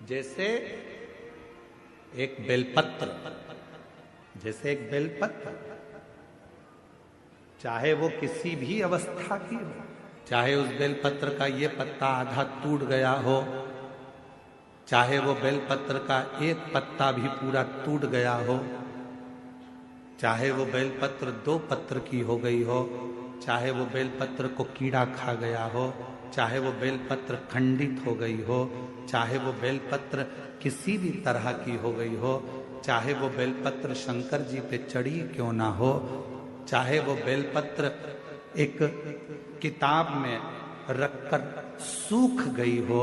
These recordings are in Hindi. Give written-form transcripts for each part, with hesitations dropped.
जैसे एक बेलपत्र, जैसे एक बेलपत्र, चाहे वो किसी भी अवस्था की हो, चाहे उस बेलपत्र का ये पत्ता आधा टूट गया हो, चाहे वो बेलपत्र का एक पत्ता भी पूरा टूट गया हो, चाहे वो बेलपत्र 2 पत्र की हो गई हो, चाहे वो बेलपत्र को कीड़ा खा गया हो, चाहे वो बेलपत्र खंडित हो गई हो, चाहे वो बेलपत्र किसी भी तरह की हो गई हो, चाहे वो बेलपत्र शंकर जी पे चढ़ी क्यों ना हो, चाहे वो बेलपत्र एक किताब में रखकर सूख गई हो,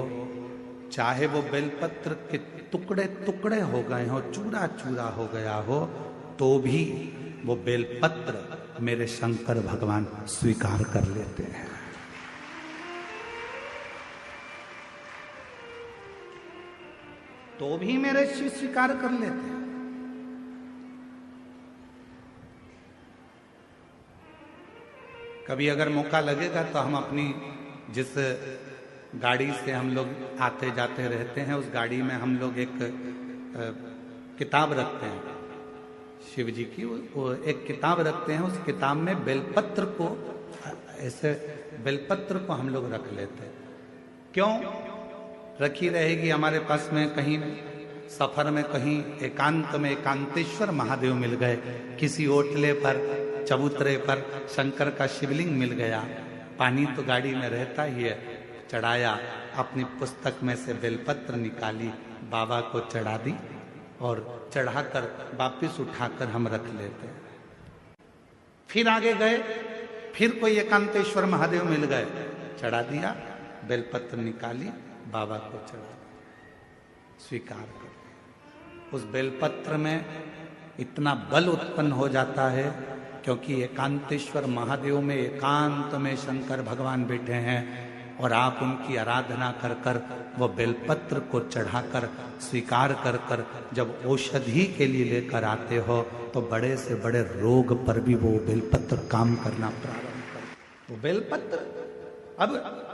चाहे वो बेलपत्र के टुकड़े टुकड़े हो गए हो, चूरा चूरा हो गया हो, तो भी वो बेलपत्र मेरे शंकर भगवान स्वीकार कर लेते हैं। तो भी मेरे शिव स्वीकार कर लेते हैं। कभी अगर मौका लगेगा तो हम अपनी जिस गाड़ी से हम लोग आते जाते रहते हैं, उस गाड़ी में हम लोग एक किताब रखते हैं शिव जी की, वो एक किताब रखते हैं। उस किताब में बेलपत्र को, ऐसे बेलपत्र को हम लोग रख लेते हैं। क्यों रखी रहेगी? हमारे पास में कहीं सफर में कहीं एकांत में एकांतेश्वर महादेव मिल गए, किसी ओटले पर चबूतरे पर शंकर का शिवलिंग मिल गया, पानी तो गाड़ी में रहता ही है, चढ़ाया, अपनी पुस्तक में से बेलपत्र निकाली, बाबा को चढ़ा दी और चढ़ाकर वापिस उठाकर हम रख लेते हैं। फिर आगे गए, फिर कोई एकांतेश्वर महादेव मिल गए, चढ़ा दिया, बेलपत्र निकाली, बाबा को चढ़ा दिया, स्वीकार कर। उस बेलपत्र में इतना बल उत्पन्न हो जाता है, क्योंकि एकांतेश्वर महादेव में एकांत में शंकर भगवान बैठे हैं और आप उनकी आराधना कर कर वो बेलपत्र को चढ़ाकर स्वीकार कर कर जब औषधि के लिए लेकर आते हो, तो बड़े से बड़े रोग पर भी वो बेलपत्र काम करना प्रारंभ कर। वो बेलपत्र, अब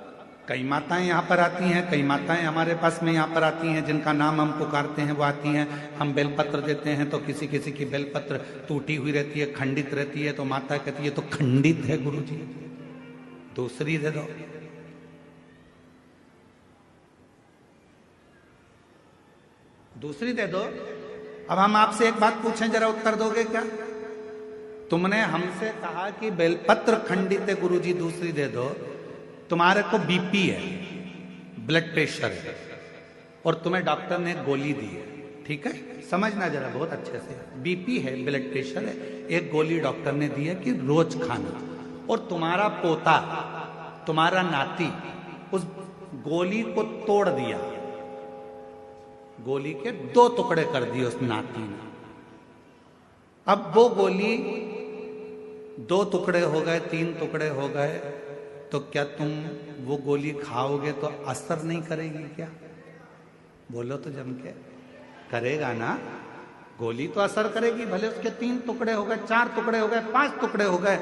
कई माताएं यहाँ पर आती हैं, कई माताएं हमारे पास में यहाँ पर आती हैं, जिनका नाम हम पुकारते हैं वो आती हैं, हम बेलपत्र देते हैं तो किसी किसी की बेलपत्र टूटी हुई रहती है, खंडित रहती है, तो माता कहती है तो खंडित है गुरुजी, दूसरी दे दो। दूसरी दे दो। अब हम आपसे एक बात पूछें, जरा उत्तर दोगे क्या? तुमने हमसे कहा कि बेलपत्र खंडित है गुरुजी, दूसरी दे दो। तुम्हारे को बीपी है, ब्लड प्रेशर है, और तुम्हें डॉक्टर ने गोली दी है, ठीक है, समझना जरा बहुत अच्छे से, बीपी है, ब्लड प्रेशर है, एक गोली डॉक्टर ने दी है कि रोज खाना, और तुम्हारा पोता, तुम्हारा नाती उस गोली को तोड़ दिया, गोली के 2 टुकड़े कर दिए उस नाती ने। अब वो गोली 2 टुकड़े हो गए, 3 टुकड़े हो गए, तो क्या तुम वो गोली खाओगे तो असर नहीं करेगी क्या? बोलो तो जम के, करेगा ना? गोली तो असर करेगी, भले उसके 3 टुकड़े हो गए, 4 टुकड़े हो गए, 5 टुकड़े हो गए।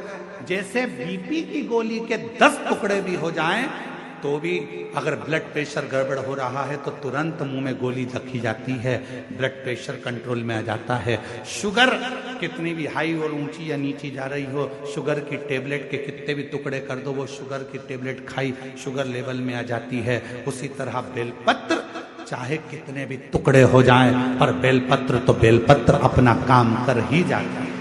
जैसे बीपी की गोली के 10 टुकड़े भी हो जाएं, तो भी अगर ब्लड प्रेशर गड़बड़ हो रहा है तो तुरंत मुंह में गोली रखी जाती है, ब्लड प्रेशर कंट्रोल में आ जाता है। शुगर कितनी भी हाई और ऊंची या नीची जा रही हो, शुगर की टेबलेट के कितने भी टुकड़े कर दो, वो शुगर की टेबलेट खाई, शुगर लेवल में आ जाती है। उसी तरह बेलपत्र चाहे कितने भी टुकड़े हो जाएं, पर बेलपत्र तो बेलपत्र अपना काम कर ही जाता है,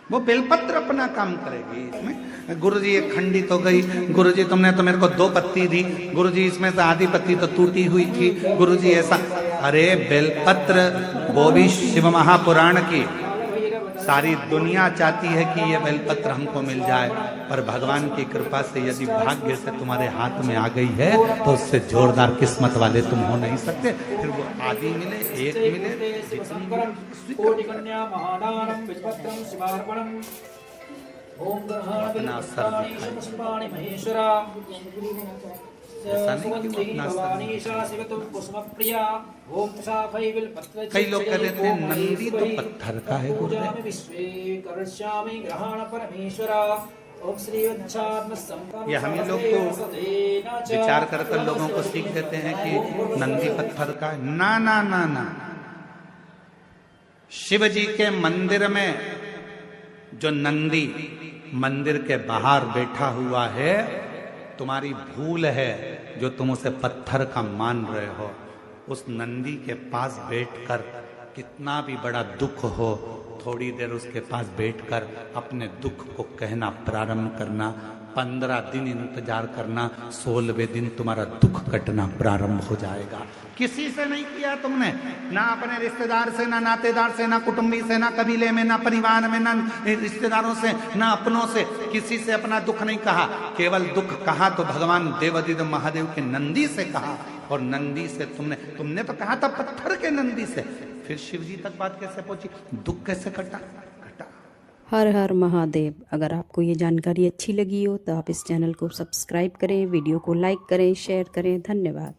वो बेलपत्र अपना काम करेगी। इसमें गुरुजी ये खंडित हो गई, गुरुजी तुमने तो मेरे को 2 पत्ती दी, गुरुजी इसमें से आधी पत्ती तो टूटी हुई थी, गुरुजी ऐसा। अरे बेलपत्र, वो भी शिव महापुराण की सारी दुनिया चाहती है कि ये बेलपत्र हमको मिल जाए, पर भगवान की कृपा से यदि भाग्य से तुम्हारे हाथ में आ गई है तो उससे जोरदार किस्मत वाले तुम हो नहीं सकते। फिर वो आदि मिले, एक मिले, अपना असर कई लोग कह देते हैं नंदी तो पत्थर का है गुरुदेव। ये हम ही लोग तो विचार कर लोगों को सीख देते हैं कि नंदी पत्थर का। ना ना ना ना, शिव जी के मंदिर में जो नंदी मंदिर के बाहर बैठा हुआ है, तुम्हारी भूल है जो तुम उसे पत्थर का मान रहे हो। उस नंदी के पास बैठकर कितना भी बड़ा दुख हो, थोड़ी देर उसके पास बैठकर अपने दुख को कहना प्रारंभ करना। 15 दिन इंतजार करना, 16वें दिन तुम्हारा दुख कटना प्रारंभ हो जाएगा। किसी से नहीं किया तुमने, ना अपने रिश्तेदार से, ना नातेदार से, ना कुटुंबी से, ना कबीले में, ना परिवार में, ना रिश्तेदारों से, ना अपनों से, किसी से अपना दुख नहीं कहा। केवल दुख कहा तो भगवान देवादिदेव महादेव के नंदी से कहा। और नंदी से तुमने तो कहा था पत्थर के नंदी से, फिर शिव जी तक बात कैसे पहुंची, दुख कैसे कटा? हर हर महादेव। अगर आपको ये जानकारी अच्छी लगी हो तो आप इस चैनल को सब्सक्राइब करें, वीडियो को लाइक करें, शेयर करें। धन्यवाद।